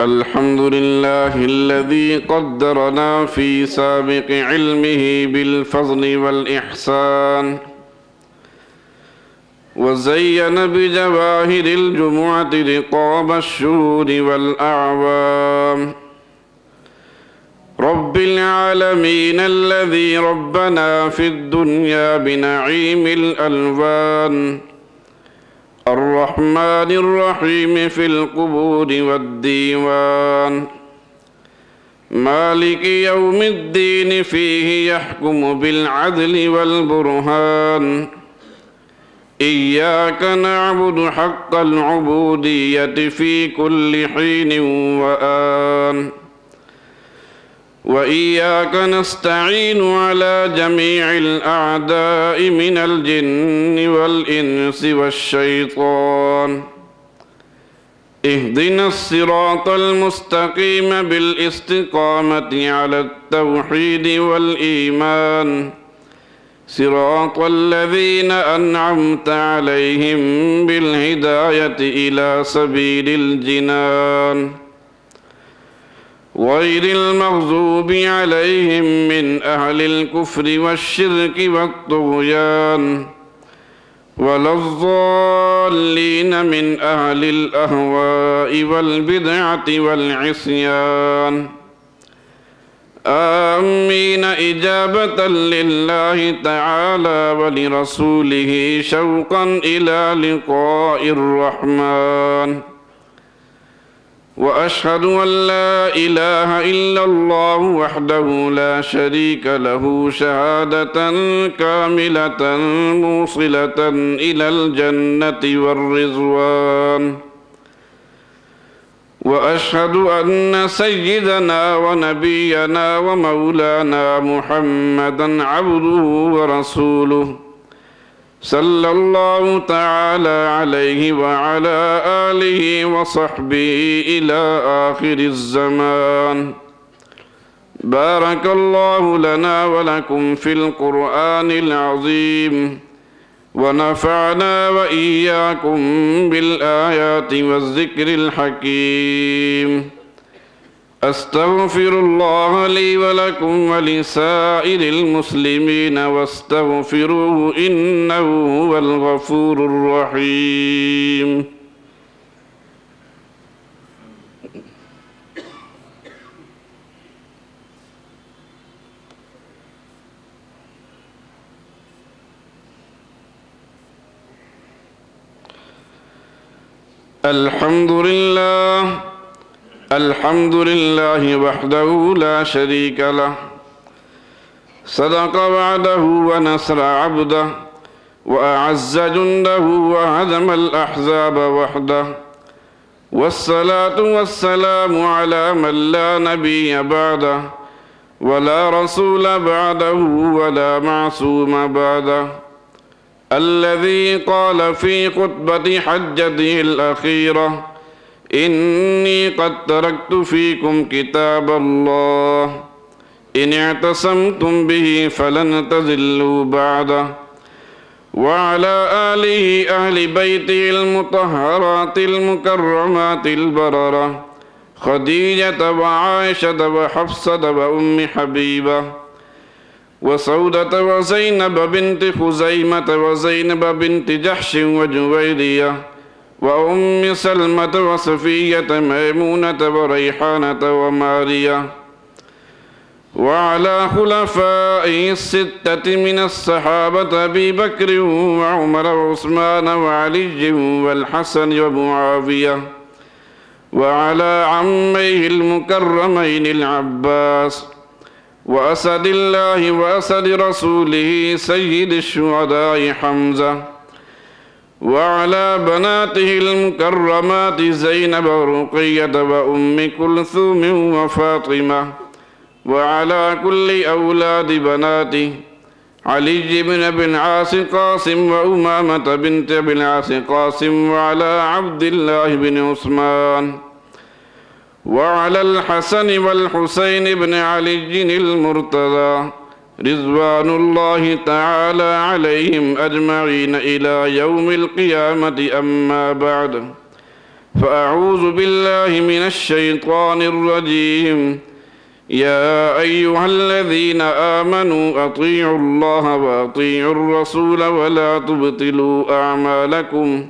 الحمد لله الذي قدرنا في سابق علمه بالفضل والإحسان وزين بجواهر الجمعة رقاب الشهور والأعوام. رب العالمين الذي ربنا في الدنيا بنعيم الألوان، الرحمن الرحيم في القبور والديوان، مالك يوم الدين فيه يحكم بالعدل والبرهان. إياك نعبد حق العبودية في كل حين وآن، وإياك نستعين على جميع الأعداء من الجن والإنس والشيطان. اهدنا الصراط المستقيم بالاستقامة على التوحيد والإيمان، صراط الذين أنعمت عليهم بالهداية إلى سبيل الجنان، غير المغضوب عليهم من أهل الكفر والشرك والطغيان، ولا الضالين من أهل الأهواء والبدعة والعصيان. آمين إجابة لله تعالى ولرسوله شوقا إلى لقاء الرحمن. وأشهد أن لا إله إلا الله وحده لا شريك له شهادة كاملة موصلة إلى الجنة والرضوان. وأشهد أن سيدنا ونبينا ومولانا محمدا عبده ورسوله، صلى الله تعالى عليه وعلى آله وصحبه إلى آخر الزمان. بارك الله لنا ولكم في القرآن العظيم، ونفعنا وإياكم بالآيات والذكر الحكيم. أستغفر الله لي ولكم ولسائر المسلمين واستغفروه إنه هو الغفور الرحيم. الحمد لله وحده لا شريك له، صدق وعده ونصر عبده، وأعز جنده وهزم الأحزاب وحده. والصلاة والسلام على من لا نبي بعده، ولا رسول بعده، ولا معصوم بعده، الذي قال في خطبة حجته الأخيرة: إني قد تركت فيكم كتاب الله، إن اعتصمتم به فلن تضلوا بعده. وعلى آله أهل بيته المطهرات المكرمات البررة، خديجة وعائشة وحفصة وأم حبيبة وسودة وزينب بنت خزيمة وزينب بنت جحش وجويرية وأم سلمة وصفية ميمونة وريحانة ومارية، وعلى خلفائه الستة من الصحابة أبي بكر وعمر وعثمان وعلي والحسن ومعاوية، وعلى عميه المكرمين العباس وأسد الله وأسد رسوله سيد الشهداء حمزة، وعلى بناته المكرمات زينب ورقية وأم كلثوم وفاطمة، وعلى كل أولاد بناته علي بن أبي العاص قاسم وأمامة بنت أبي العاص قاسم، وعلى عبد الله بن عثمان، وعلى الحسن والحسين بن علي المرتضى رضوان الله تعالى عليهم أجمعين إلى يوم القيامة. أما بعد، فأعوذ بالله من الشيطان الرجيم. يا أيها الذين آمنوا أطيعوا الله وأطيعوا الرسول ولا تبطلوا أعمالكم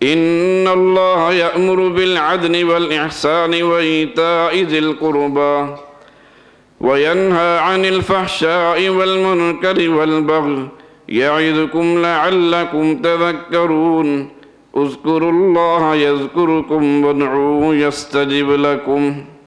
إن الله يأمر بالعدل والإحسان وإيتاء ذي القربى وينهى عن الفحشاء والمنكر والبغي يعظكم لعلكم تذكرون. اذكروا الله يذكركم وادعوه يستجب لكم.